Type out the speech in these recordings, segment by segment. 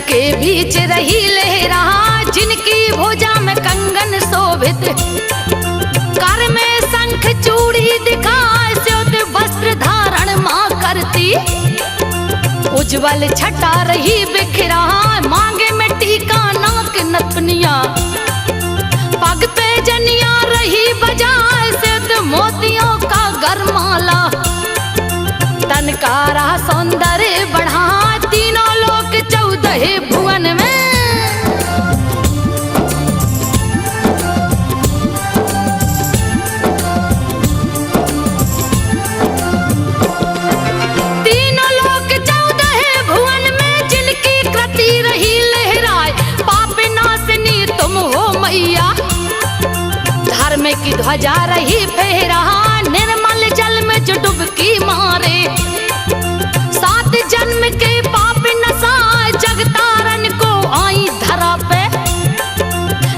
के बीच रही लहरा, जिनकी भुजा में कंगन शोभित, कर में शंख चूड़ी दिखाए, स्योत वस्त्र धारण मां करती। उज्जवल छटा रही बिखरा, मांगे में टीका नाक नथुनिया, पग पे जनिया रही बजाए, स्योत मोतियों का गरमाला। तन का रहा सौंदर्य बढ़ा, तीनों लोक 14 भुवन में। तीनों लोक 14 भुवन में, जिनकी कृति रही लहराए, पाप नाशनी तुम हो मैया। धर्म की ध्वजा रही फहरा, निर्मल जल में जो डुबकी मारे, 7 जन्म के पाप नसाए, जगतारन को आई धरा पे।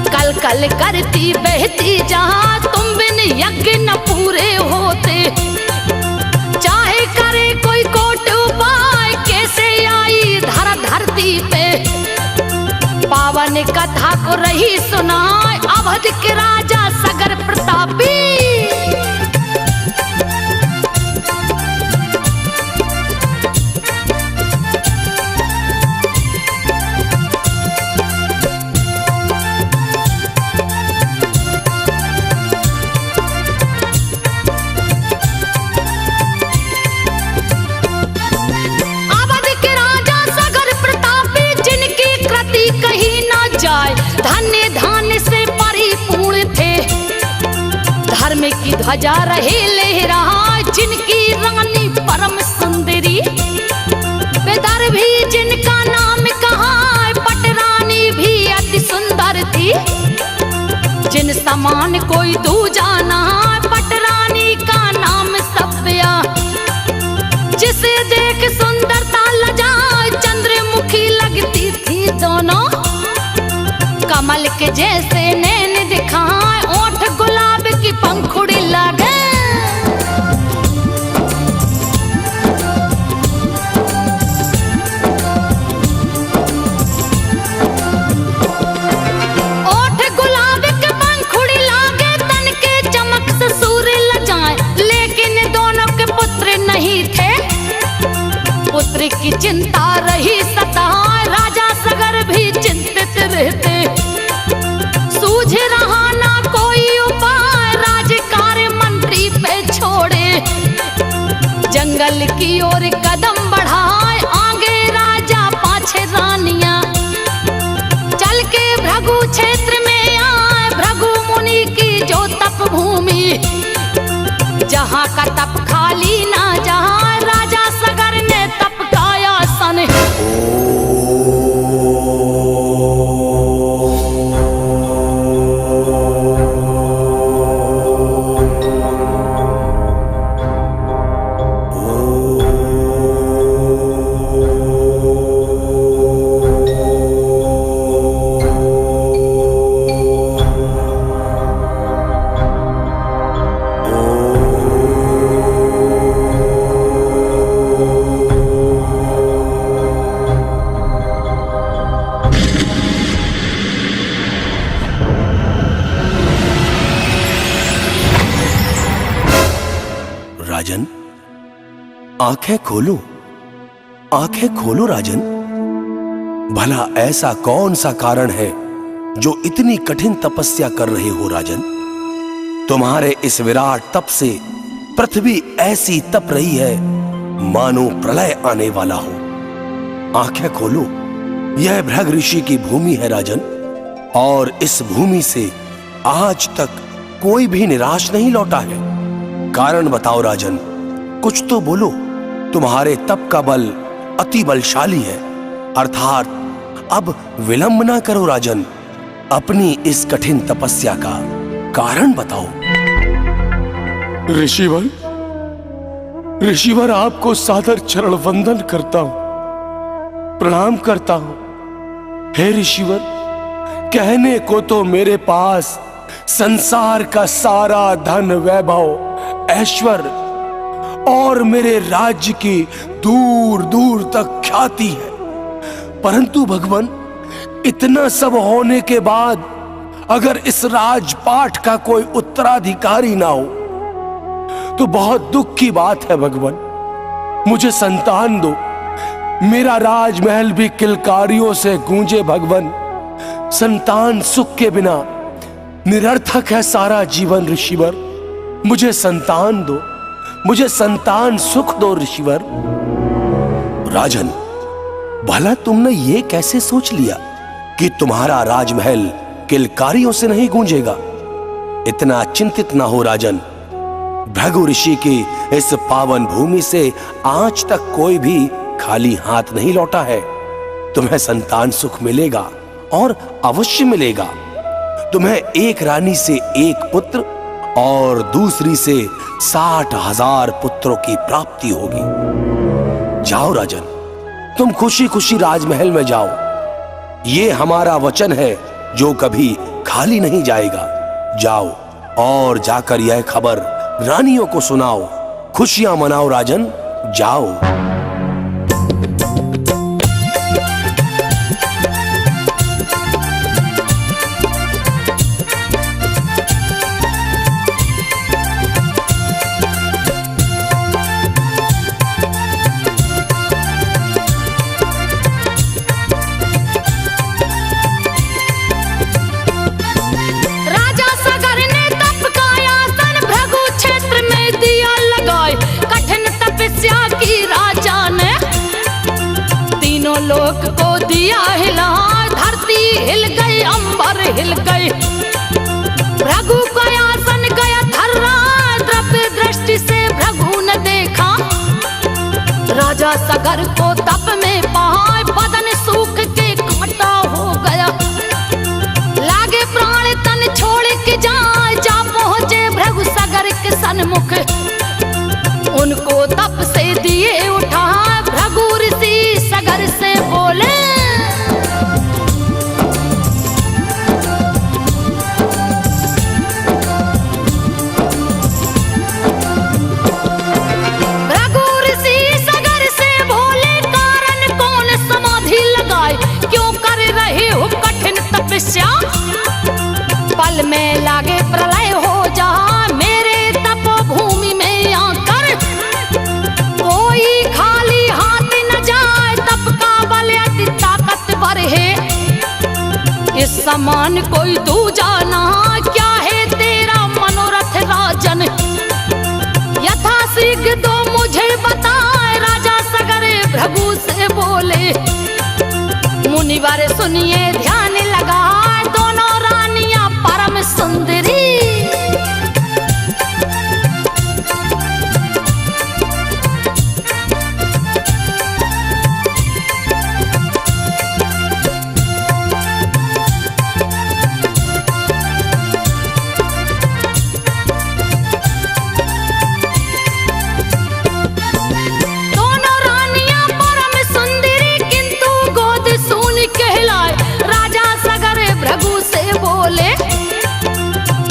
कल कल करती बहती जहां, तुम बिन यज्ञ न पूरे होते। चाहे करे कोई कोट उपाय, कैसे आई धरा धरती पे। पावन कथा को रही सुनाए, अवध के राजा सगर प्रतापी। धन्य धान्य से परिपूर्ण थे, धर्म की ध्वजा रहे लहरा, जिनकी रानी परम सुंदरी। विदर्भी जिनका नाम कहा, पटरानी भी अति सुंदर थी। जिन समान कोई दूजा ना, पटरानी का नाम सभ्या। जिसे देख सुंदरता लजाए, चंद्रमुखी लगती थी दोनों। कमल के जैसे नैन दिखाए, ओठ गुलाब की पंखुड़ी लगे। ओठ गुलाब की पंखुड़ी लागे, तन के चमक से सूर्य लजाए। लेकिन दोनों के पुत्र नहीं थे, पुत्र की चिंता रही सताए, राजा सगर भी चिंतित रहते। सूझ रहा ना कोई उपाय, राजकार्य मंत्री पे छोड़े। जंगल की ओर कदम बढ़ाए, आगे राजा पाछे रानियां। चल के भृगु क्षेत्र में आए, भृगु मुनि की जो तप भूमि। जहां का तप खाली ना जहां, राजा सगर ने तप का आसन। राजन, आंखें खोलो, आंखें खोलो राजन। भला ऐसा कौन सा कारण है जो इतनी कठिन तपस्या कर रहे हो राजन? तुम्हारे इस विराट तप से पृथ्वी ऐसी तप रही है मानो प्रलय आने वाला हो। आंखें खोलो, यह भृग ऋषि की भूमि है राजन, और इस भूमि से आज तक कोई भी निराश नहीं लौटा है। कारण बताओ राजन, कुछ तो बोलो। तुम्हारे तप का बल अति बलशाली है, अर्थात अब विलंब ना करो राजन, अपनी इस कठिन तपस्या का कारण बताओ। ऋषिवर, ऋषिवर आपको सादर चरण वंदन करता हूं, प्रणाम करता हूं। हे ऋषिवर, कहने को तो मेरे पास संसार का सारा धन वैभव ऐश्वर्य और मेरे राज्य की दूर दूर तक ख्याति है, परंतु भगवान, इतना सब होने के बाद अगर इस राजपाट का कोई उत्तराधिकारी ना हो तो बहुत दुख की बात है भगवान। मुझे संतान दो, मेरा राजमहल भी किलकारियों से गूंजे भगवान। संतान सुख के बिना निरर्थक है सारा जीवन ऋषिवर। मुझे संतान दो, मुझे संतान सुख दो ऋषिवर। राजन, भला तुमने ये कैसे सोच लिया कि तुम्हारा राजमहल किलकारियों से नहीं गूंजेगा? इतना चिंतित ना हो राजन। भृगु ऋषि की इस पावन भूमि से आज तक कोई भी खाली हाथ नहीं लौटा है। तुम्हें संतान सुख मिलेगा और अवश्य मिलेगा। तुम्हें एक रानी से एक पुत्र और दूसरी से 60,000 पुत्रों की प्राप्ति होगी। जाओ राजन, तुम खुशी खुशी राजमहल में जाओ। ये हमारा वचन है जो कभी खाली नहीं जाएगा। जाओ और जाकर यह खबर रानियों को सुनाओ, खुशियां मनाओ राजन, जाओ। लोक को दिया हिला, धरती हिल गई, अंबर हिल गई। भृगु का आसन गया थर्रा, द्रव्य दृष्टि से भृगु ने देखा। राजा सगर को तप में पाए, बदन सूख के कांटा हो गया। लागे प्राण तन छोड़ के जाए, जा पहुंचे भृगु सगर के सन्मुख। उनको तप से दिए उठा, भृगु ऋषि सगर से बोले, भृगु ऋषि सगर से बोले, कारण कौन समाधि लगाए, क्यों कर रहे हो कठिन तपस्या? पल में लागे प्रलय हो जा, मेरे तपोभूमि में आकर। कोई खाली हाथ न जाए, तप का बल अति ताकतवर है। इस समान कोई दूजा ना, क्या है तेरा मनोरथ राजन? यथाशीघ्र तो मुझे बताए, राजा सगर भृगु से बोले। मुनिवर सुनिए ध्यान लगा, दोनों रानियां परम सुंदरी।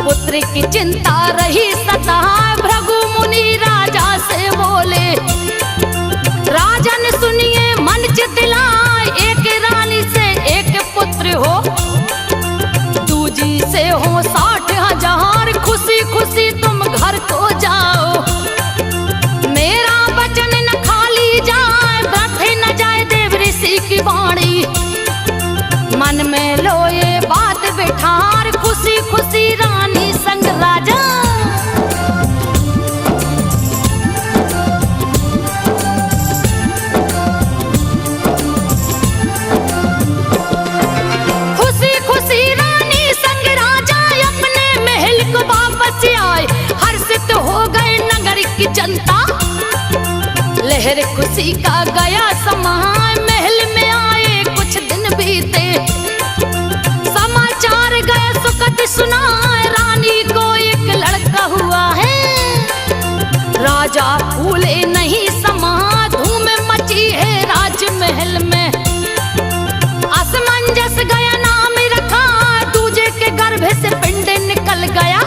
पुत्र की चिंता रही सता, भृगु मुनि राजा से बोले। राजन सुनिए मन चितलाए, एक रानी से एक पुत्र हो, दूजी से हो 60,000। खुशी खुशी तुम घर को जाओ, मेरा वचन न खाली जाए, व्यर्थ न जाए देव ऋषि की वाणी। मन में लो ये बात बिठार, खुशी खुशी रानी संग राजा। खुशी खुशी रानी संग राजा अपने महल को वापस आए। हर्षित हो गए नगर की जनता, लहर खुशी का गया समा। महल में आए कुछ दिन बीते, सुनाए रानी को एक लड़का हुआ है। राजा भूले नहीं समा, धूम मची है राजमहल में। असमंजस गया नाम रखा, दूजे के गर्भ से पिंड निकल गया।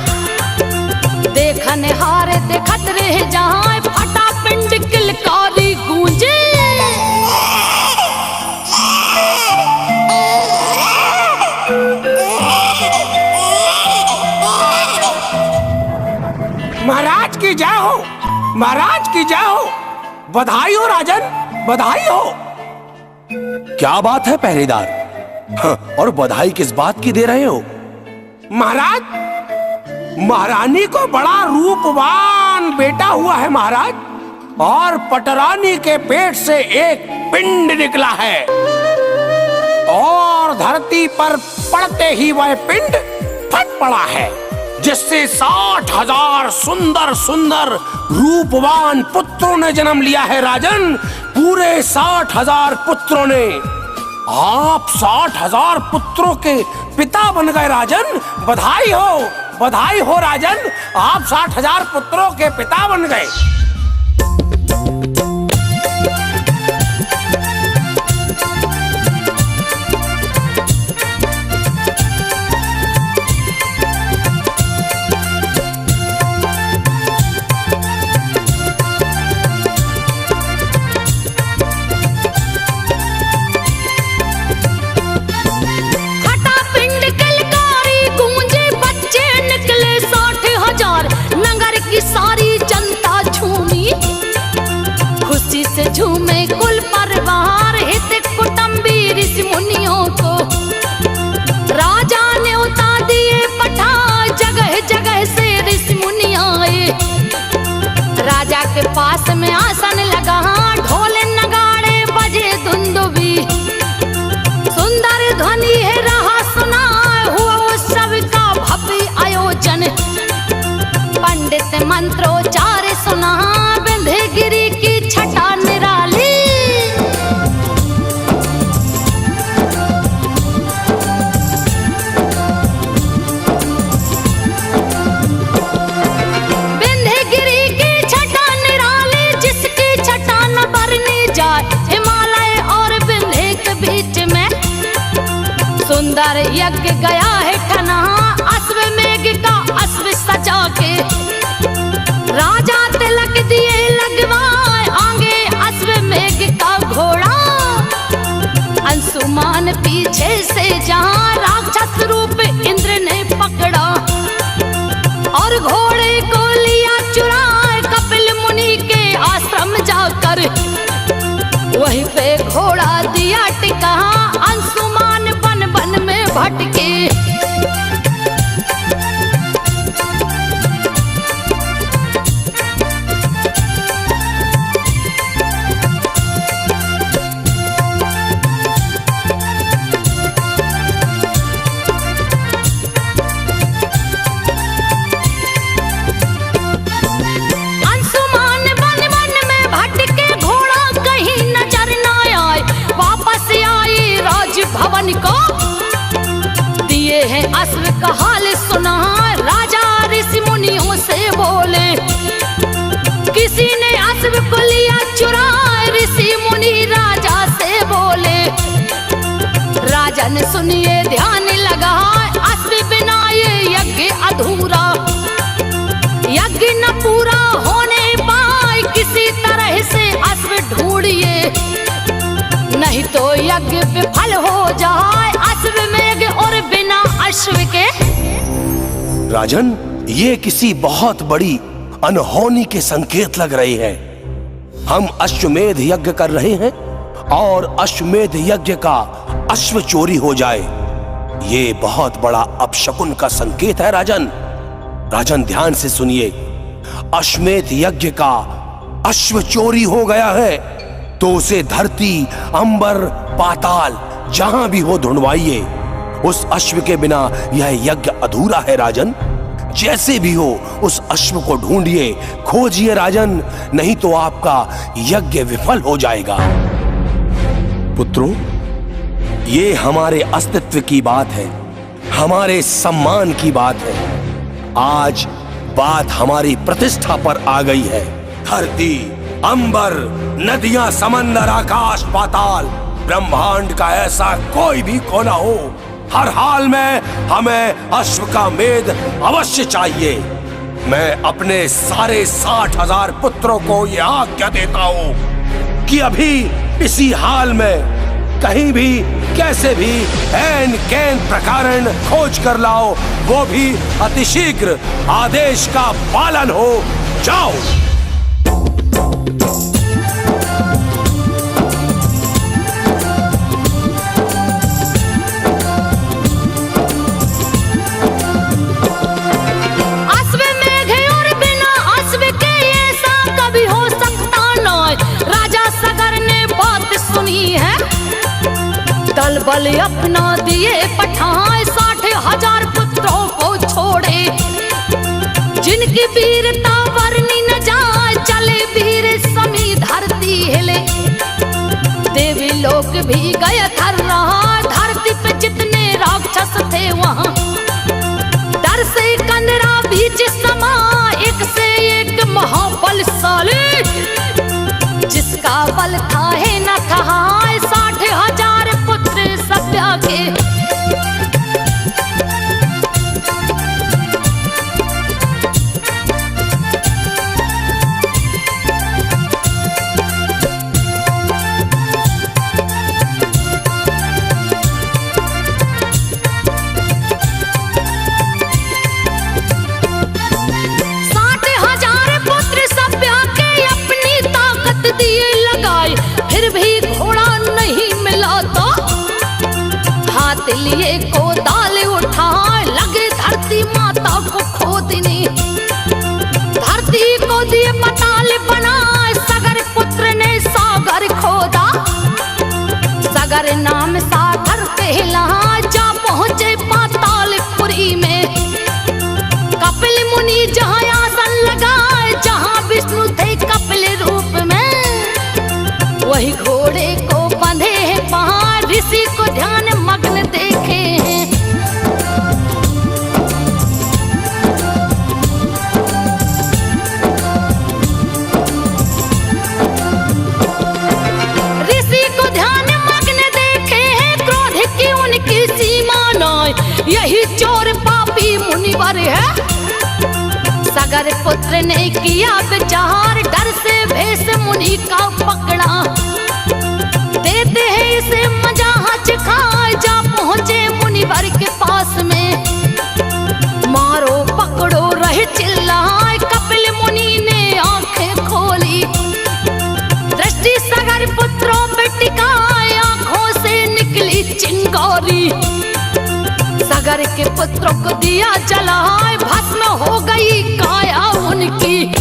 देखने हारे देखत रहे जहां, फटा पिंड किलकारी गूंजे। महाराज की जय हो, महाराज की जय हो। बधाई हो राजन, बधाई हो। क्या बात है पहरेदार? हाँ, और बधाई किस बात की दे रहे हो? महाराज, महारानी को बड़ा रूपवान बेटा हुआ है महाराज, और पटरानी के पेट से एक पिंड निकला है, और धरती पर पड़ते ही वह पिंड फट पड़ा है, जिससे 60,000 सुंदर सुंदर रूपवान पुत्रों ने जन्म लिया है राजन। पूरे 60,000 पुत्रों ने। आप 60,000 पुत्रों के पिता बन गए राजन। बधाई हो, बधाई हो राजन, आप 60,000 पुत्रों के पिता बन गए। सारी जनता झूमी, खुशी से झूमे कुल परिवार, हित कुटुंबी ऋषि मुनियों को। राजा ने उतार दिए पठा, जगह जगह से ऋषि मुनि आए। राजा के पास में आसन लगा, ढोल नगाड़े बजे दुंदुभी। सुंदर ध्वनि है रहा सुना, हुआ उत्सव का भव्य आयोजन। पंडित मंत्रोच्चार सुना, विंध्यगिरि की छटा निराली। विंध्यगिरि की छटा निराली, जिसकी छटा न बरनी जाए। हिमालय और विंध्य के बीच में सुंदर यज्ञ गया है ठना, अश्वमेघ का अश्व सजा के। राजा तिलक दिए लगवाए, आगे अश्वमेघ का घोड़ा। अंशुमान पीछे से जहां, राक्षस रूप इंद्र ने पकड़ा, और घोड़े को लिया चुराए कपिल मुनि के आश्रम जाकर। वहीं पे घोड़ा दिया टिका, अंशुमान बन बन में भटके। भवन को दिए हैं अश्व का हाल सुना, राजा ऋषि मुनियों से बोले। किसी ने अश्व को लिया चुरा, ऋषि मुनि राजा से बोले। राजा ने सुनिए ध्यान लगा, अश्व बिना ये यज्ञ अधूरा। यज्ञ न पूरा होने पाए, किसी तरह से अश्व ढूंढिए, नहीं तो यज्ञ विफल हो जाए। अश्वमेघ और बिना अश्व के। राजन, ये किसी बहुत बड़ी अनहोनी के संकेत लग रहे हैं। हम अश्वमेध यज्ञ कर रहे हैं और अश्वमेध यज्ञ का अश्व चोरी हो जाए, ये बहुत बड़ा अपशकुन का संकेत है राजन। राजन ध्यान से सुनिए, अश्वमेध यज्ञ का अश्व चोरी हो गया है तो उसे धरती, अंबर, पाताल जहां भी हो ढूंढवाइए। उस अश्व के बिना यह यज्ञ अधूरा है राजन। जैसे भी हो उस अश्व को ढूंढिए, खोजिए राजन, नहीं तो आपका यज्ञ विफल हो जाएगा। पुत्रों, ये हमारे अस्तित्व की बात है हमारे सम्मान की बात है। आज बात हमारी प्रतिष्ठा पर आ गई है। धरती, अंबर, नदियां, समंदर, आकाश, पाताल, ब्रह्मांड का ऐसा कोई भी कोना हो, हर हाल में हमें अश्व का मेद अवश्य चाहिए। मैं अपने सारे 60,000 पुत्रों को यह आज्ञा देता हूं कि अभी इसी हाल में कहीं भी कैसे भी ऐन कैन प्रकारण खोज कर लाओ, वो भी अतिशीघ्र। आदेश का पालन हो। जाओ। दल बल अपना दिए पठाए, 60,000 पुत्रों को छोड़े। जिनकी वीरता वर्णी न जाए, चले वीर समी धरती हिले। देवी लोक भी गए थर रहा, धरती पे जितने राक्षस थे वहां। डर से कंदरा बीच समा, एक से एक महाबलशाली। जिसका बल था है न था, 60,000 पुत्र सभ्या के। लिए को दाल उठाए, लगे धरती माता को खोदने। धरती को दिए पताल बनाए, सगर पुत्र ने सागर खोदा। सगर नाम सागर कहलाए, जा पहुंचे पातालपुरी में। कपिल मुनि जहाँ आसन लगाए, जहाँ विष्णु थे कपिल रूप में। वही घोड़े को बंधे हैं पहाड़, ऋषि को ध्यान मग्न देखे हैं। ऋषि को ध्यान मग्न देखे हैं, क्रोध की उनकी सीमा न। यही चोर पापी मुनिवर है। सगर पुत्र ने किया विचार, डर से भेष मुनि का पकड़ा। देते हैं इसे मजा खाए, जा पहुंचे मुनिवर के पास में। मारो पकड़ो रहे चिल्लाए, कपिल मुनि ने आंखें खोली। दृष्टि सगर पुत्रों पे टिकाए, आंखों से निकली चिंगारी। सगर के पुत्रों को दिया जलाए, भस्म हो गई काया उनकी।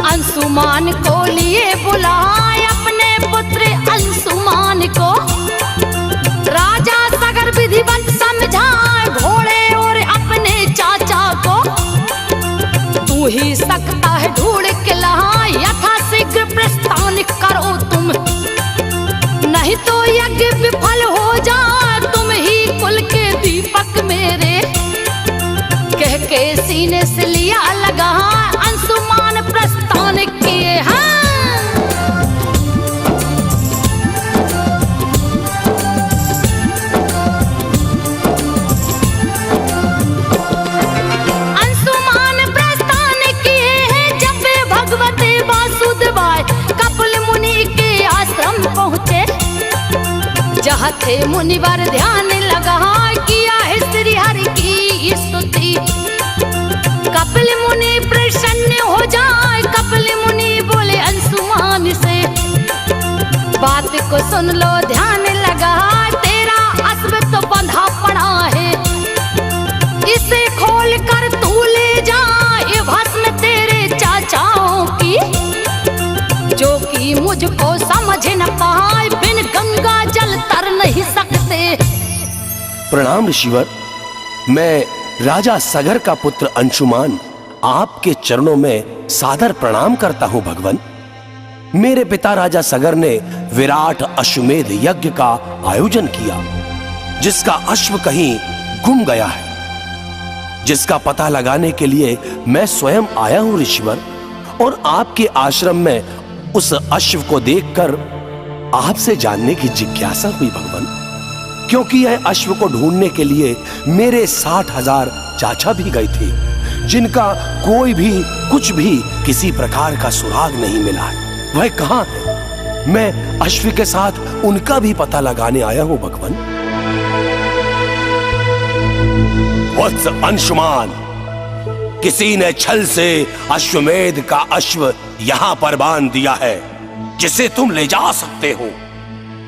अंशुमान को लिए बुलाए, अपने पुत्र अंशुमान को। राजा सगर विधिवत समझाए, घोड़े और अपने चाचा को। तू ही सकता है ढूंढ के लाए, यथाशीघ्र प्रस्थान करो तुम। नहीं तो यज्ञ विफल हो जाए, तुम ही कुल के दीपक मेरे। कह के सीने से लिया लगा, अंशुमान प्रस्थान किए हैं। अंशुमान प्रस्थान किए हैं, जब वे भगवते वासुदेवाय कपिल मुनि के आश्रम पहुँचे। जहाँ थे मुनिवर ध्यान लगा, किया है श्री हरि की स्तुति। कपिल मुनि प्रसन्न हो जाए, कपिल मुनि बोले अंशुमान से। बात को सुन लो ध्यान लगा, तेरा अश्व तो बंधा पड़ा है। इस साझे न पाए, बिन गंगा जल तर नहीं सकते। प्रणाम ऋषिवर। मैं राजा सगर का पुत्र अंशुमान आपके चरणों में सादर प्रणाम करता हूं भगवन। मेरे पिता राजा सगर ने विराट अश्वमेध यज्ञ का आयोजन किया, जिसका अश्व कहीं गुम गया है, जिसका पता लगाने के लिए मैं स्वयं आया हूं ऋषिवर। और आपके आश्रम में उस अश्व को देखकर आपसे जानने की जिज्ञासा हुई भगवन, क्योंकि यह अश्व को ढूंढने के लिए मेरे 60,000 चाचा भी गए थे, जिनका कोई भी कुछ भी किसी प्रकार का सुराग नहीं मिला है। वह कहां है? मैं अश्व के साथ उनका भी पता लगाने आया हूं भगवन। वत्स अंशुमान, किसी ने छल से अश्वमेध का अश्व यहां पर बांध दिया है, जिसे तुम ले जा सकते हो।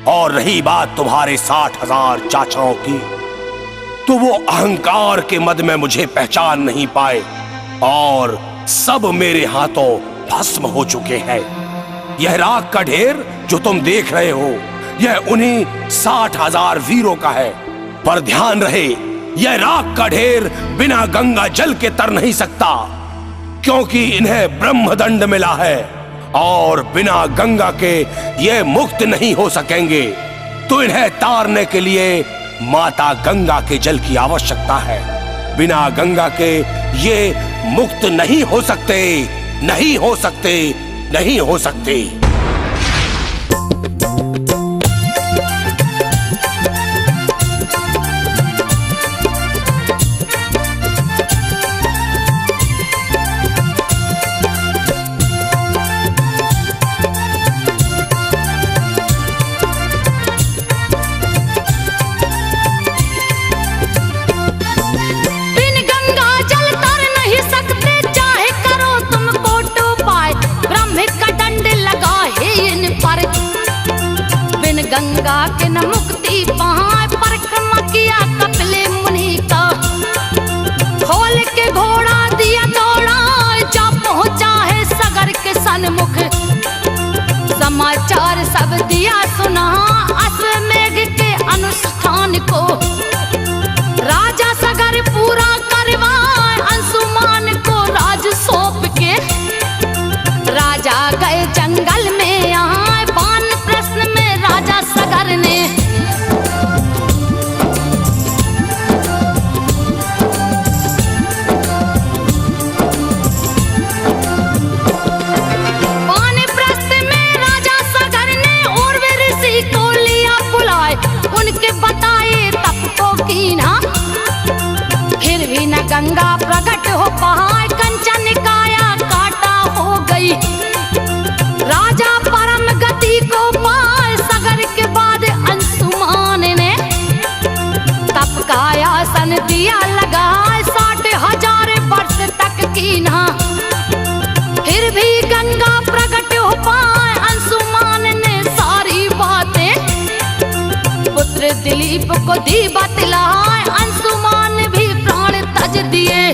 और रही बात तुम्हारे 60,000 चाचाओं की, तो वो अहंकार के मद में मुझे पहचान नहीं पाए और सब मेरे हाथों भस्म हो चुके हैं। यह राख का ढेर जो तुम देख रहे हो, यह उन्हीं 60,000 वीरों का है। पर ध्यान रहे, यह राख का ढेर बिना गंगा जल के तर नहीं सकता, क्योंकि इन्हें ब्रह्मदंड मिला है और बिना गंगा के ये मुक्त नहीं हो सकेंगे। तो इन्हें तारने के लिए माता गंगा के जल की आवश्यकता है। बिना गंगा के ये मुक्त नहीं हो सकते, नहीं हो सकते, नहीं हो सकते। गंगा के न मुक्ति पाए, परिक्रमा किया कपिले मुनि का। खोल के घोड़ा दिया दौड़ा, जा पहुंचा है सगर के सन्मुख। समाचार सब दिया सुना, अश्वमेध के अनुष्ठान को। राजा सगर पूरा करवाए, अंशुमान को राज सौंप के। राजा गए जंगल में आए, बान प्रश्न में राजा सगर ने। बान प्रश्न में राजा सगर ने और वे ऋषि को लिया बुलाए, उनके बताए तप को कीना। फिर भी न गंगा प्रकट हो पाए, कंचन काया काटा हो गई। राजा परम गति को पाए, सगर के बाद अंशुमान ने तप का आसन दिया लगाए। 60,000 वर्ष तक कीना, फिर भी गंगा प्रकट हो पाए। अंशुमान ने सारी बातें पुत्र दिलीप को दी बतलाए, अंशुमान भी प्राण तज दिए।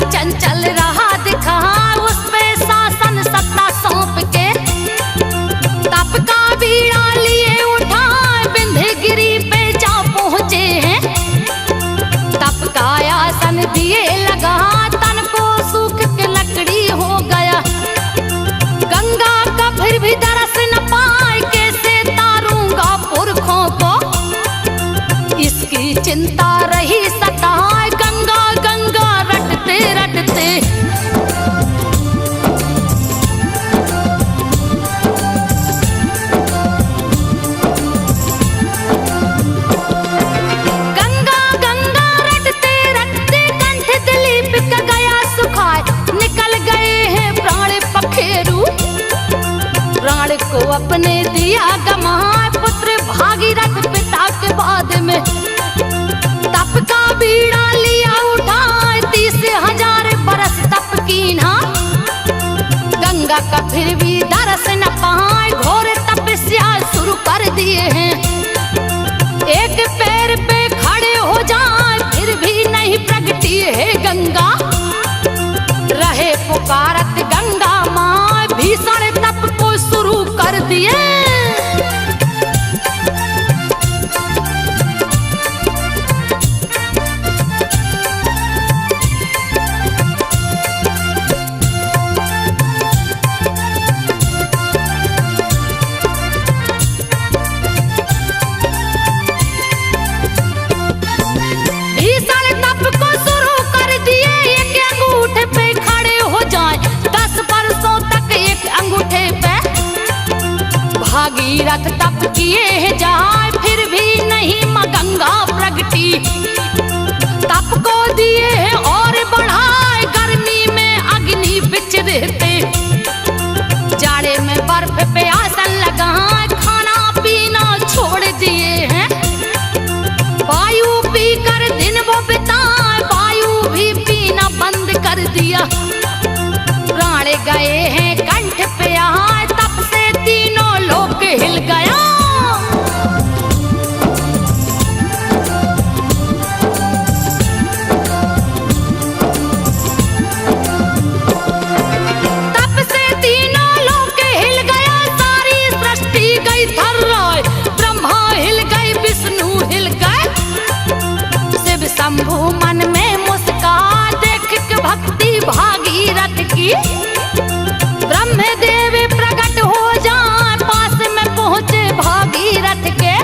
चंचल रहा दिखा, उस पे शासन सत्ता सौंप के। तप का बीड़ा लिए उठाए, विंध्यगिरि पे जा पहुंचे हैं। तप का आसन दिए लगा, तन को सूख के लकड़ी हो गया। गंगा का फिर भी दरस न पाए, कैसे तारूंगा पुरखों को। इसकी चिंता रही सताए, गंगा गंगा रटते रटते। गंगा गंगा रटते रटते, कंठ दिलीप का गया सुखाए। निकल गए हैं प्राण पखेरु, प्राण को अपने दिया गंगा का फिर भी दरस न पाए, घोर तपस्या शुरू कर दिए हैं। एक पैर पे खड़े हो जाए फिर भी नहीं प्रगटी है गंगा, रहे पुकारत गंगा माँ, भीषण तप को शुरू कर दिए। भागीरथ तप किए जाए फिर भी नहीं मां गंगा प्रगटी, तप को दिए हैं और बढ़ाए, गर्मी में अग्नि बिच रहते, जाड़े में बर्फ पे आसन लगाए, खाना पीना छोड़ दिए हैं। वायु पीकर दिन वो बिताए, वायु भी पीना बंद कर दिया, प्राण गए हैं कंठ पे आए, तप से तीनों लोक हिल गया। तप से तीनों लोक हिल गया, सारी सृष्टि गई थर्राए, ब्रह्मा हिल गए विष्णु हिल गए, शिव शंभु मन में मुस्कान देख के भक्ति भागीरथ की, ब्रह्मदेव प्रकट हो जाए पास में पहुंचे भागीरथ के,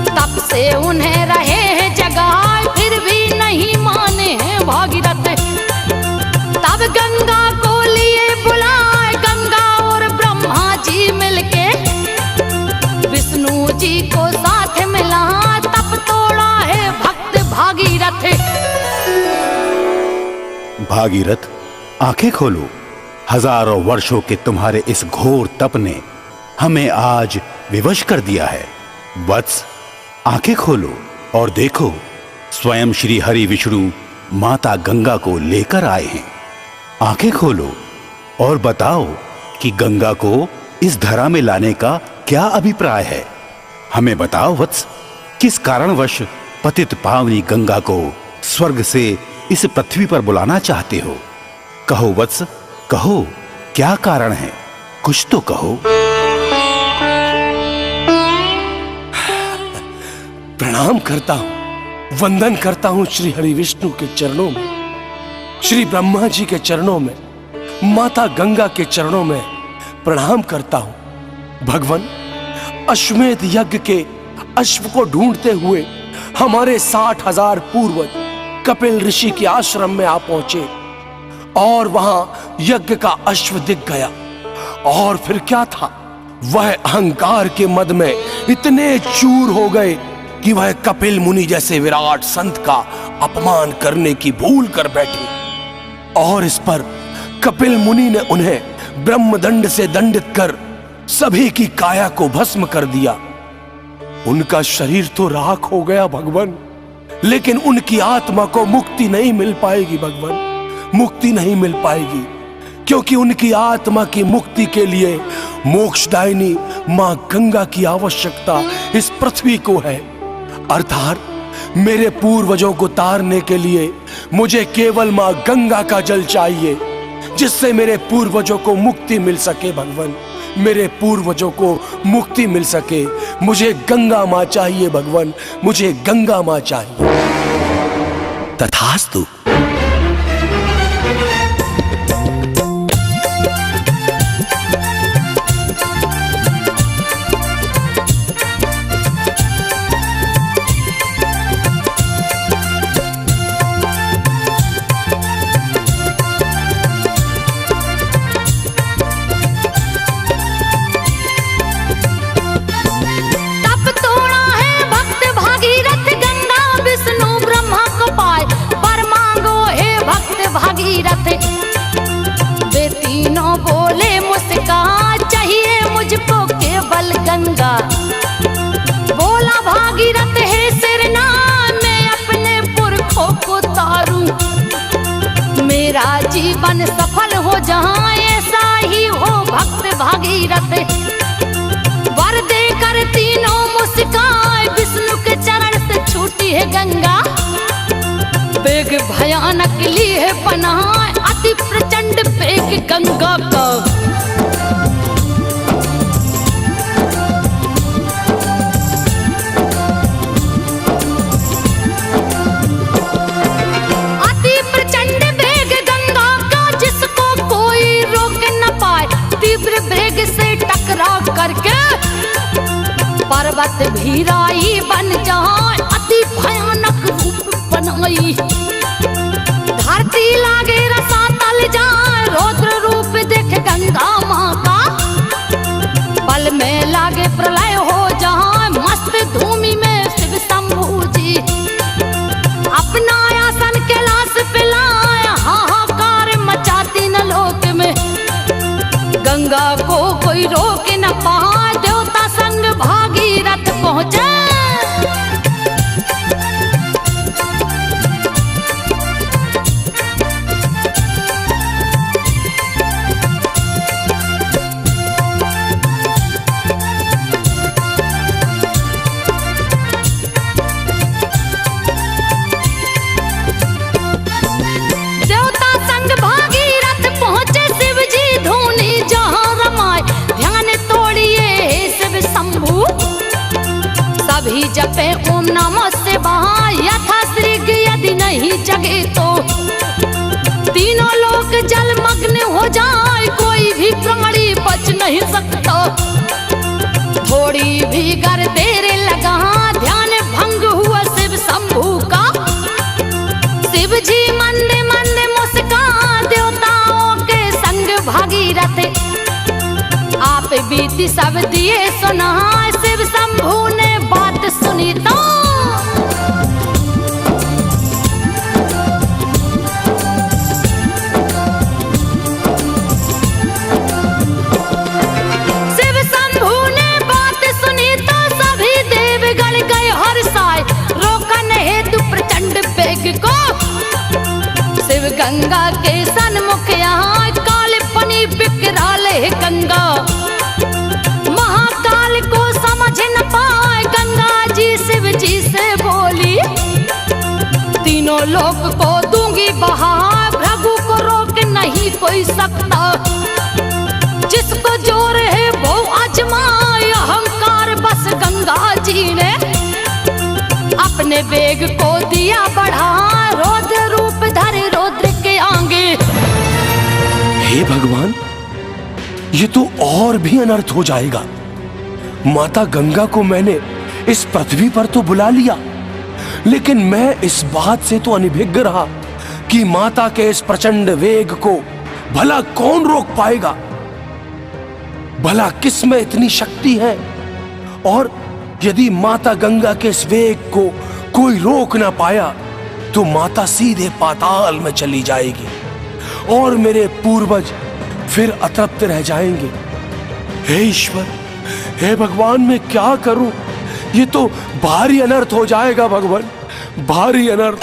तब से उन्हें रहे हैं जगाए फिर भी नहीं माने हैं भागीरथ, तब गंगा को लिए बुलाए, गंगा और ब्रह्मा जी मिलके विष्णु जी को साथ मिला, तप तोड़ा है भक्त भागीरथ। भागीरथ आंखें खोलो, हजारों वर्षों के तुम्हारे इस घोर तप ने हमें आज विवश कर दिया है। वत्स आंखें खोलो और देखो, स्वयं श्री हरि विष्णु माता गंगा को लेकर आए हैं। आंखें खोलो और बताओ कि गंगा को इस धरा में लाने का क्या अभिप्राय है। हमें बताओ वत्स, किस कारणवश पतित पावनी गंगा को स्वर्ग से इस पृथ्वी पर बुलाना चाहते हो। कहो वत्स, कहो क्या कारण है, कुछ तो कहो। प्रणाम करता हूं, वंदन करता हूं श्री हरि विष्णु के चरणों में, श्री ब्रह्मा जी के चरणों में, माता गंगा के चरणों में प्रणाम करता हूं। भगवान, अश्वमेध यज्ञ के अश्व को ढूंढते हुए हमारे 60,000 पूर्वज कपिल ऋषि के आश्रम में आ पहुंचे और वहां यज्ञ का अश्व दिख गया। और फिर क्या था, वह अहंकार के मद में इतने चूर हो गए कि वह कपिल मुनि जैसे विराट संत का अपमान करने की भूल कर बैठे, और इस पर कपिल मुनि ने उन्हें ब्रह्मदंड से दंडित कर सभी की काया को भस्म कर दिया। उनका शरीर तो राख हो गया भगवान, लेकिन उनकी आत्मा को मुक्ति नहीं मिल पाएगी भगवान, मुक्ति नहीं मिल पाएगी, क्योंकि उनकी आत्मा की मुक्ति के लिए मोक्षदायिनी मां गंगा की आवश्यकता इस पृथ्वी को है। अर्थात मेरे पूर्वजों को तारने के लिए मुझे केवल मां गंगा का जल चाहिए, जिससे मेरे पूर्वजों को मुक्ति मिल सके भगवान, मेरे पूर्वजों को मुक्ति मिल सके। मुझे गंगा मां चाहिए भगवान, मुझे गंगा मां चाहिए। तथास्तु। वे तीनों बोले मुस्कान, चाहिए मुझको केवल गंगा। बोला भागीरथ है सिरना, मैं अपने पुरखों को तारूं, मेरा जीवन सफल हो हो जहाँ ऐसा ही हो भक्त भागीरथ। वर देकर तीनों मुस्काए विष्णु के चरण से छूटी है गंगा। वेग भयानक ली है पनाह अति प्रचंड वेग गंगा का। अति प्रचंड वेग गंगा का जिसको कोई रोक न पाए। तीव्र वेग से टकरा करके पर्वत भीराई बन जाए अति भयानक रूप बनाई। धरती लागे रसातल जाए रौद्र रूप देख गंगा माँ का। पल में लागे प्रलय हो जाए मस्त धूमि में शिव शंभू जी। अपना आसन कैलाश पे लाए हाहाकार मचा तीन लोक में। गंगा को कोई रोक न पाए देवता संग भागीरथ पहुँचे। सभी जपे ओम नमः शिवाय यथा श्रीग यदि नहीं जगे तो। तीनों लोग जलमग्न हो जाए कोई भी प्राणी बच नहीं सकता। थोड़ी भी गर देर लगा ध्यान भंग हुआ शिव शंभू का। शिव जी मंदे मंदे मुस्कान देवताओं के संग भागीरथ। आप बीती सब दिए सुना शिव शंभू ने बात सुनी तो। शिव शंभू ने बात सुनी तो सभी देवगण गए हर्षाए रोकन हेतु प्रचंड वेग को। शिव गंगा के सन्मुख यहाँ काल पनी विकराल है गंगा। महाकाल को समझ न पाए गंगा जी शिव जी से बोली। तीनों लोक को दूंगी बहा भृगु को रोक नहीं कोई सकता। जिसको जोर है वो आजमाए अहंकार बस गंगा जी ने। अपने वेग को दिया बढ़ा रौद्र रूप धरे रौद्र के आगे। हे भगवान, ये तो और भी अनर्थ हो जाएगा। माता गंगा को मैंने इस पृथ्वी पर तो बुला लिया, लेकिन मैं इस बात से तो अनभिज्ञ रहा कि माता के इस प्रचंड वेग को भला कौन रोक पाएगा। भला किस में इतनी शक्ति है, और यदि माता गंगा के इस वेग को कोई रोक ना पाया तो माता सीधे पाताल में चली जाएगी और मेरे पूर्वज फिर अतृप्त रह जाएंगे। हे ईश्वर, हे भगवान, मैं क्या करूं? ये तो भारी अनर्थ हो जाएगा भगवान, भारी अनर्थ।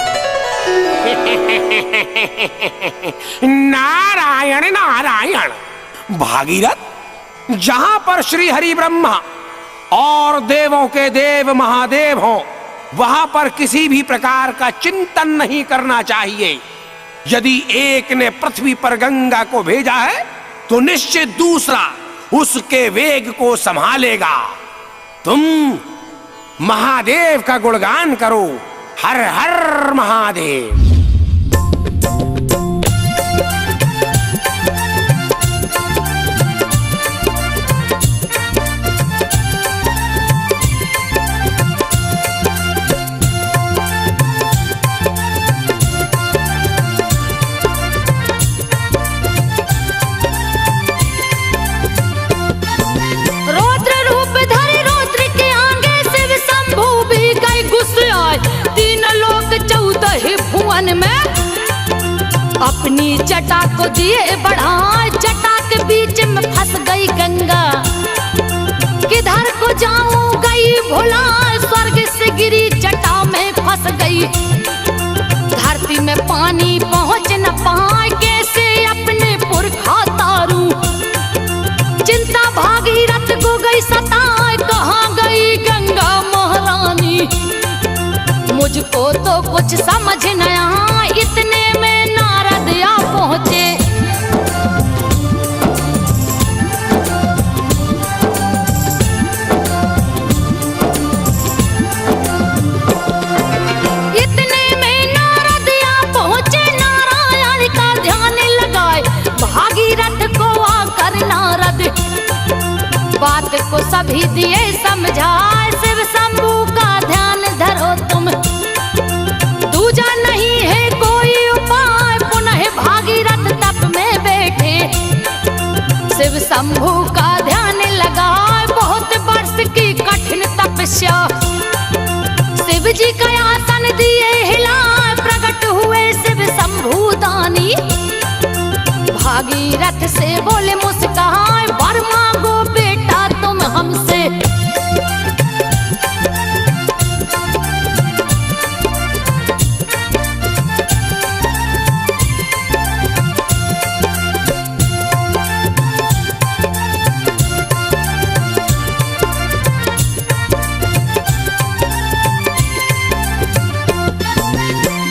नारायण नारायण। भागीरथ, जहां पर श्री हरि ब्रह्मा और देवों के देव महादेव हों वहां पर किसी भी प्रकार का चिंतन नहीं करना चाहिए। यदि एक ने पृथ्वी पर गंगा को भेजा है तो निश्चित दूसरा उसके वेग को संभालेगा। तुम महादेव का गुणगान करो। हर हर महादेव। में अपनी जटा को दिए बढ़ाए, जटा के बीच में फंस गई गंगा। किधर को जाऊं गई भुला, स्वर्ग से गिरी जटा में फंस गई। धरती में पानी पहुंच न पाए, कैसे अपने पुरख कुछ समझ न आया, इतने में नारद आ पहुंचे। इतने में नारद आ पहुंचे, नारायण का ध्यान लगाए, भागीरथ को आकर नारद बात को सभी दिए समझाए। शिव शंभू का ध्यान धरो तुम, दूजा नहीं है कोई उपाय, पुनः भागीरथ तप में बैठे। शिव शंभू का ध्यान लगाए, बहुत वर्ष की कठिन तपस्या, शिव जी का आसन दिए हिलाए, प्रकट हुए शिव शंभू दानी। भागीरथ से बोले मुस्काए, वर मांगो बेटा तुम हमसे।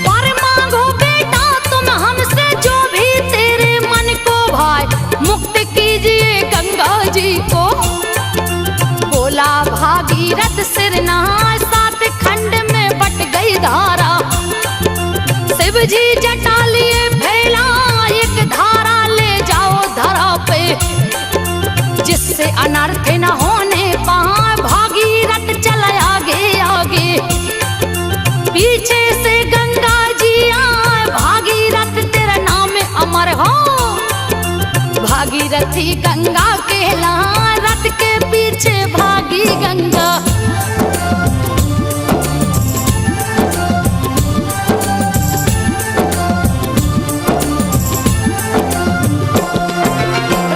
वर मांगो बेटा तुम हमसे, जो भी तेरे मन को भाए, मुक्त कीजिए गंगा जी को। बोला भागीरथ सिर नहाए, 7 खंड में बट गई धारा, शिव जी जटा लिए फैला, एक धारा ले जाओ धरा पे, जिससे अनर्थ न होने पाए। भागीरथ चला आगे आगे, पीछे से गंगा जी आए, भागीरथ तेरा नाम अमर हो। भागीरथी गंगा कहलाए, रथ के पीछे भागी गंगा।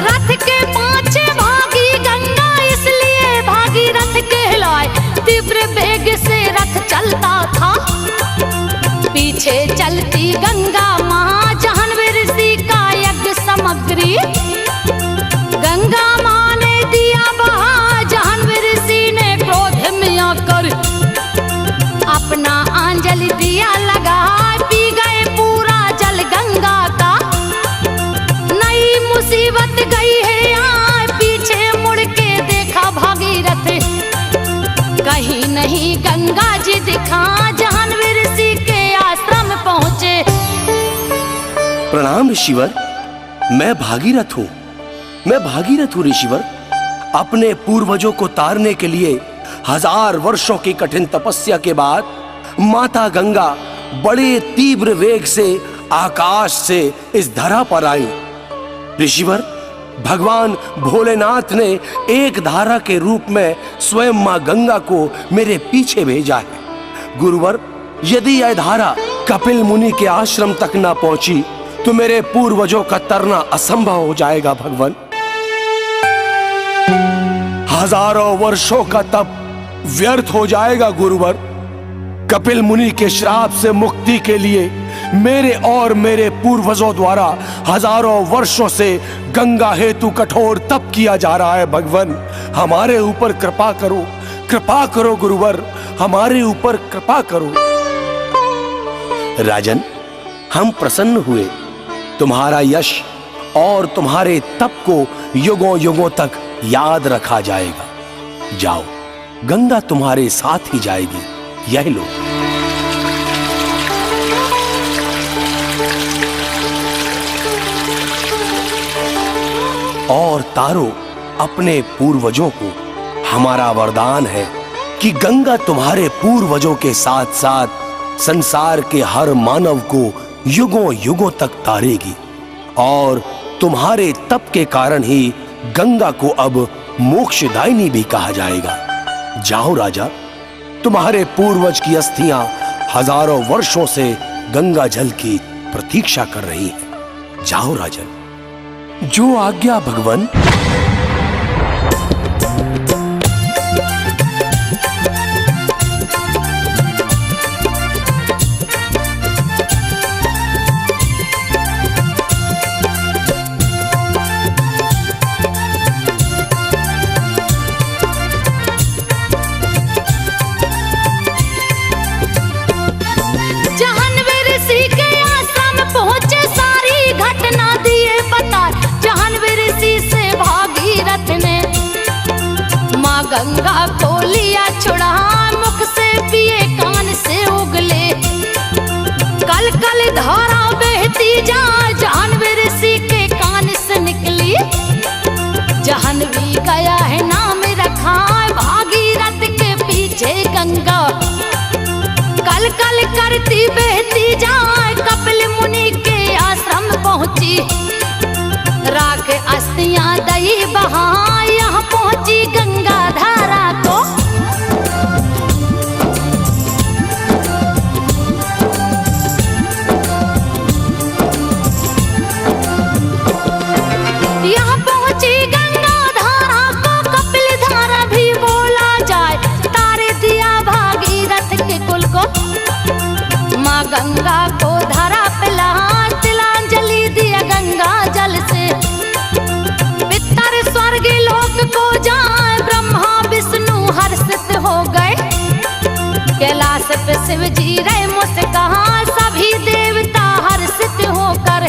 रथ के पाछे भागी गंगा, इसलिए भागीरथ कहलाए। तीव्र वेग से रथ चलता था, पीछे चलती गंगा माँ, जाह्नवी ऋषि का यज्ञ सामग्री। गंगा माँ ने दिया बहा, जाह्नवी ऋषि ने क्रोध में आकर अपना अंजलि दिया लगा, पी गए पूरा जल गंगा का। नई मुसीबत गई है आए, पीछे मुड़ के देखा भागीरथ, कहीं नहीं गंगा जी दिखा। जाह्नवी ऋषि के आश्रम पहुंचे। प्रणाम ऋषिवर, मैं भागीरथ हूँ, मैं भागीरथ हूँ ऋषिवर। अपने पूर्वजों को तारने के लिए 1000 वर्षों की कठिन तपस्या के बाद माता गंगा बड़े तीव्र वेग से आकाश से इस धरा पर आई। ऋषिवर, भगवान भोलेनाथ ने एक धारा के रूप में स्वयं मां गंगा को मेरे पीछे भेजा है। गुरुवर, यदि यह धारा कपिल मुनि के आश्रम तक ना पहुंची तो मेरे पूर्वजों का तरना असंभव हो जाएगा। भगवान, हजारों वर्षों का तप व्यर्थ हो जाएगा। गुरुवर, कपिल मुनि के श्राप से मुक्ति के लिए मेरे और मेरे पूर्वजों द्वारा हजारों वर्षों से गंगा हेतु कठोर तप किया जा रहा है। भगवान, हमारे ऊपर कृपा करो, कृपा करो गुरुवर, हमारे ऊपर कृपा करो। राजन, हम प्रसन्न हुए। तुम्हारा यश और तुम्हारे तप को युगों युगों तक याद रखा जाएगा। जाओ, गंगा तुम्हारे साथ ही जाएगी। यह लो। और तारो, अपने पूर्वजों को हमारा वरदान है कि गंगा तुम्हारे पूर्वजों के साथ साथ संसार के हर मानव को युगों युगों तक तारेगी। और तुम्हारे तप के कारण ही गंगा को अब मोक्षदायिनी भी कहा जाएगा। जाओ राजा, तुम्हारे पूर्वज की अस्थियां हजारों वर्षों से गंगा जल की प्रतीक्षा कर रही हैं। जाओ राजन। जो आज्ञा भगवान। गंगा को लिया छुड़ा, मुख से पिए कान से उगले। कल कल धारा बहती जा, जाह्नवी ऋषि के कान से निकली। जाह्नवी गया है नाम रखा, भागीरथ के पीछे गंगा। कल कल करती बहती जाए, कपिल मुनि के आश्रम पहुंची। राख अस्थियां दई बहा, यहाँ पहुंची गंगा धारा को। यहाँ पहुंची गंगा धारा को, कपिल धारा भी बोला जाए। तारे दिया भागीरथ के कुल को, माँ गंगा को धारा पिला, तिलांजलि दिया गंगा जल से। पितर स्वर्ग लोक को जाए, ब्रह्मा विष्णु हर्षित हो गए। कैलाश पे शिव जी रे मुस्कहा, सभी देवता हर्षित होकर।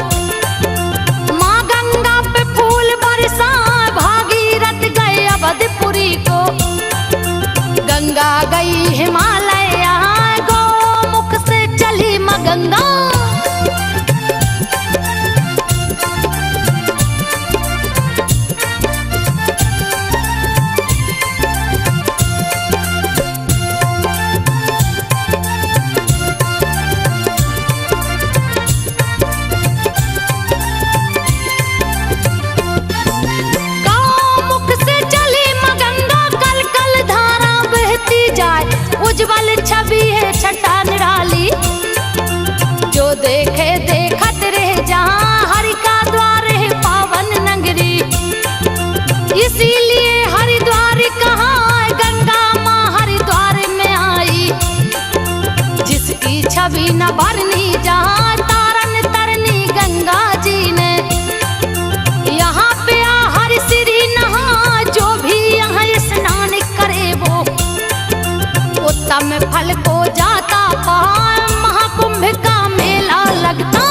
माँ गंगा पे फूल बरसा, भागीरथ गए अवधपुरी को। गंगा गई हिमालय, गौमुख से चली माँ गंगा। गौमुख से चली माँ गंगा, कल कल धारा बहती जाए। उज्जवल छवि है छटा निराली, जो देखे देखत रह जहाँ। हरि का द्वार है पावन नगरी, इसीलिए हरिद्वार कहा। गंगा माँ हरिद्वार में आई, जिसकी छवि न भरनी जहाँ। तारन तरनी गंगा जी ने, यहाँ पे आ हर श्री नहा। जो भी यहाँ स्नान करे वो उत्तम फल को जाता पाए। महाकुंभ का मेला लगता,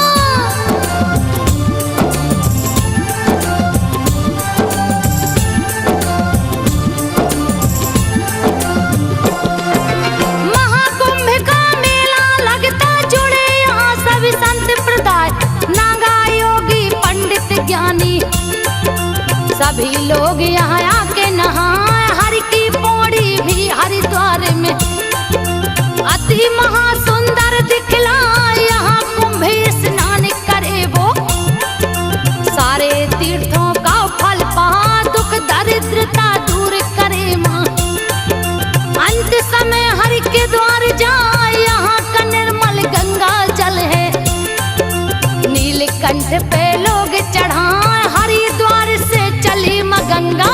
महाकुंभ का मेला लगता। जुड़े यहाँ सभी संत प्रदाय, नागा योगी पंडित ज्ञानी। सभी लोग यहाँ आके नहाए, हरि की पौड़ी भी हरिद्वार में। अति महासुंदर दिखला, यहाँ कुंभ स्नान करे वो। सारे तीर्थों का फल पा, दुख दरिद्रता दूर करे माँ। अंत समय हरि के द्वार जाए, यहाँ का निर्मल गंगा जल है। नीलकंठ पे लोग चढ़ाए, हरिद्वार से चली माँ गंगा।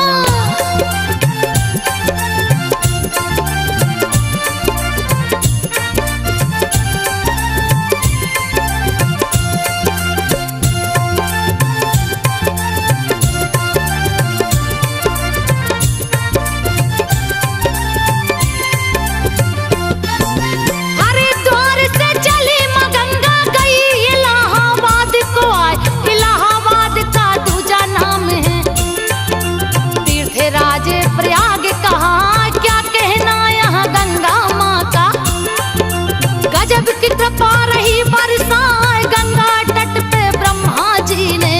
हरिद्वार से चली माँ गंगा, गई इलाहाबाद को आए। इलाहाबाद का दूजा नाम है तीर्थराज प्रयाग कहा। क्या कहना यहाँ गंगा माँ का, गजब की कृपा रही बरसाए। गंगा तट पे ब्रह्मा जी ने,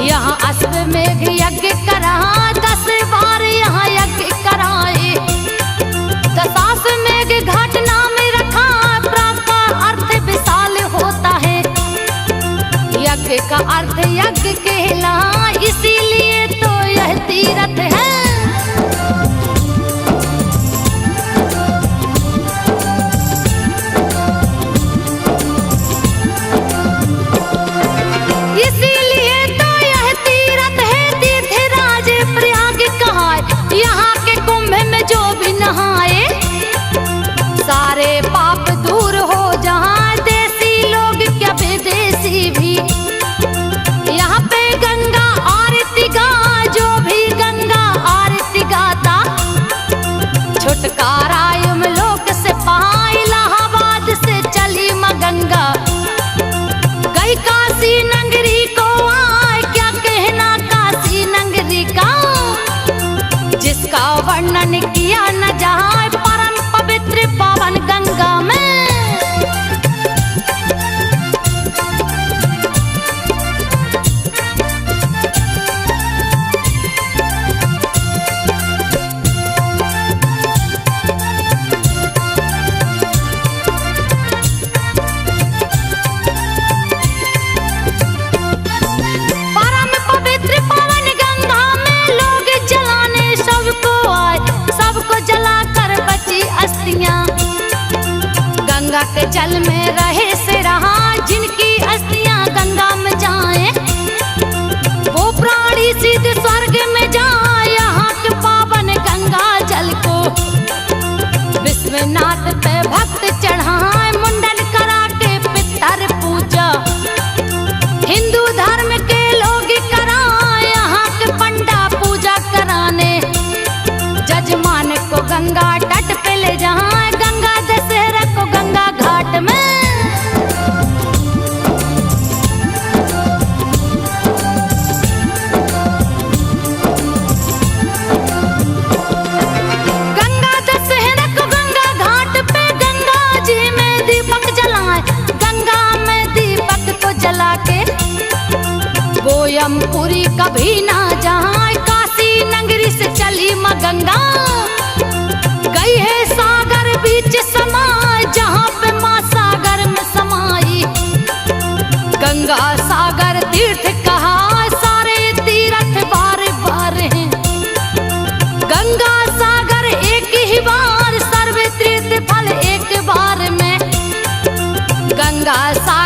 यहाँ अश्वमेघ यज्ञ करा। 10 बार यहाँ यज्ञ कराए। दशाश्वमेघ घाट नाम रखा, प्रा का अर्थ विशाल होता है। यज्ञ का अर्थ यज्ञ कहला, इसीलिए तो यह तीर्थ है। इसीलिए तो यह तीर्थ है, तीर्थराज प्रयाग कहा। यहाँ के कुंभ में जो भी नहाए, सारे पाप दूर हो जहाँ। देसी लोग क्या विदेशी भी, यहाँ पे गंगा जल में रहे से रहा, जिनकी अस्थियां गंगा में जाएं, वो प्राणी सीधे स्वर्ग में जाए। यहाँ के पावन गंगा जल को विश्वनाथ पे भक्त चढ़ाए, मुंडन करा के पितर पूजा हिंदू धर्म के लोग कराए। यहाँ के पंडा पूजा कराने जजमान को गंगा तट पे ले जाए, गंगा दशहरा को गंगा घाट में। गंगा दशहरा को गंगा घाट पे गंगा जी में दीपक जलाए, गंगा में दीपक को जला के गोयमपुरी कभी ना जाए। काशी नगरी से चली माँ गंगा, गई है सागर बीच समाए, जहाँ पे माँ सागर में समाई। गंगा सागर तीर्थ कहा, सारे तीर्थ बार बार हैं। गंगा सागर एक ही बार, सर्व तीर्थ फल एक बार में। गंगा सागर